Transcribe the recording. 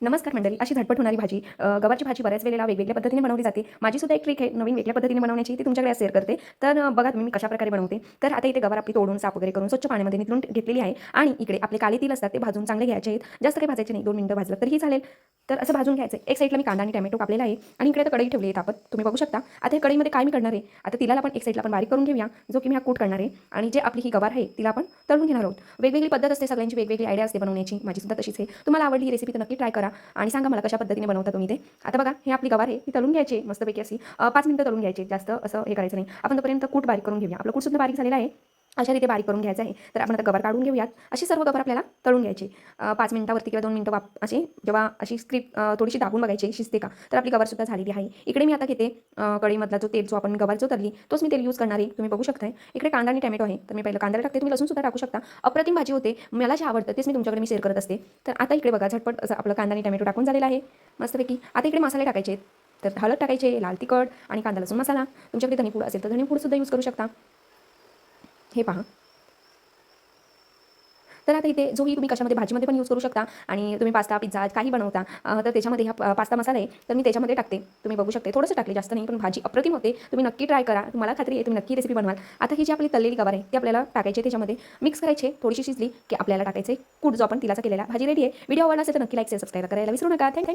नमस्कार मंडळी. अशी झटपट होणारी भाजी गवारची भाजी बऱ्याच वेळेला वेगवेगळ्या पद्धतीने बनवली जाते. माझी सुद्धा एक ट्रिक आहे नवीन वेगळ्या पद्धतीने बनवण्याची, ती तुमच्याकडे शेअर करते. तर बघा तुम्ही मी कशाप्रकारे बनवते. तर आता इथे गवार आपली तोडून साफ वगैरे करून स्वच्छ पाण्यामध्ये निथळून घेतलेली आहे आणि इकडे आपले काळे तीळ असतात ते भाजून चांगले घ्यायचे आहेत. जास्त काही भाजायचे नाही, 2 मिनिटं भाजलं तरीही चालेल. तर असं भाजून घ्यायचं. एक साईडला मी कांदा आणि टोमॅटो कापलेला आहे आणि इकडे तर कढई ठेवली आहे तापत. तुम्ही बघू शकता. आता हे कढईमध्ये काय मी करणार आहे, आता तिलाला पण एक साईडला पण बारीक करून घेऊया, जो की मी हा कूट करणार आहे. आणि जे आपली ही गवार आहे तिला आपण तळून घेणार आहोत. वेगवेगळी पद्धत असते, सगळ्यांची वेगवेगळी आयडिया असते बनवण्याची. माझी सुद्धा तशीच आहे. तुम्हाला आवडली ही रेसिपी तर नक्की ट्राय करा आणि सांगा मला कशा पद्धतीने बनवता तुम्ही ते. आता बघा हे आपली गवार आहे ती तळून घ्यायची मस्तपैकी अशी 5 मिनिटं तळून घ्यायची. जास्त असं हे करायचं नाही. आपण तोपर्यंत कूट बारीक करून घेऊया. आपलं कूट सुद्धा बारीक झालेला आहे. अशा रीते बारीक करून घ्यायचं आहे. तर आपण आता गवार काढून घेऊयात. अशी सर्व गवार आपल्याला तळून घ्यायची. 5 मिनिटावरती किंवा 2 मिनिटं अशी जेव्हा अशी स्क्रिप थोडीशी दाबून बघायची शिजते का, तर आपली गवार सुद्धा झालेली आहे. इकडे मी आता घेते कढईमधला जो तेल जो आपण गवार जो तळली तोच मी तेल यूज करणार आहे. तुम्ही बघू शकताय. इकडे कांदा आणि टोमॅटो आहे, तर मी पहिलं कांदा टाकते. तुम्ही लसूण सुद्धा टाकू शकता. अप्रतिम भाजी होते. मला जे आवडतं तेच मी तुमच्याकडे शेअर करत असते. तर आता इकडे बघा झटपट असं आपलं कांदा आणि टोमॅटो टाकून झालेला आहे मस्तपैकी. आता इकडे मसाले टाकायचे आहेत. तर हळद टाकायचे, लाल तिखट आणि कांदा लसूण मसाला. तुमच्याकडे धनेपूड असेल तर धनेपूड सुद्धा यूज करू शकता. हे पहा. तर आता इथे जोही तुम्ही कशामध्ये भाजीमध्ये पण यूज करू शकता आणि तुम्ही पास्ता पिझ्झा काही बनवता तर त्याच्यामध्ये हा पास्ता मसाला आहे तर मी त्याच्यामध्ये टाकते. तुम्ही बघू शकते थोडंसं टाकले, जास्त नाही, पण भाजी अप्रतिम होते. तुम्ही नक्की ट्राय करा. तुम्हाला खात्री आहे तुम्ही नक्की रेसिपी बनवाल. आता ही जी आपली तळलेली गवार आहे ती आपल्याला टाकायची, त्याच्यामध्ये मिक्स करायचे. थोडीशी शिजली की आपल्याला टाकायचे कूट जो आपण तिलाचा केलेला. भाजी रेडी आहे. व्हिडिओ आवडला असेल तर नक्की लाईक शेअर सबस्क्राईब करायला विसरू नका. थँक्यू.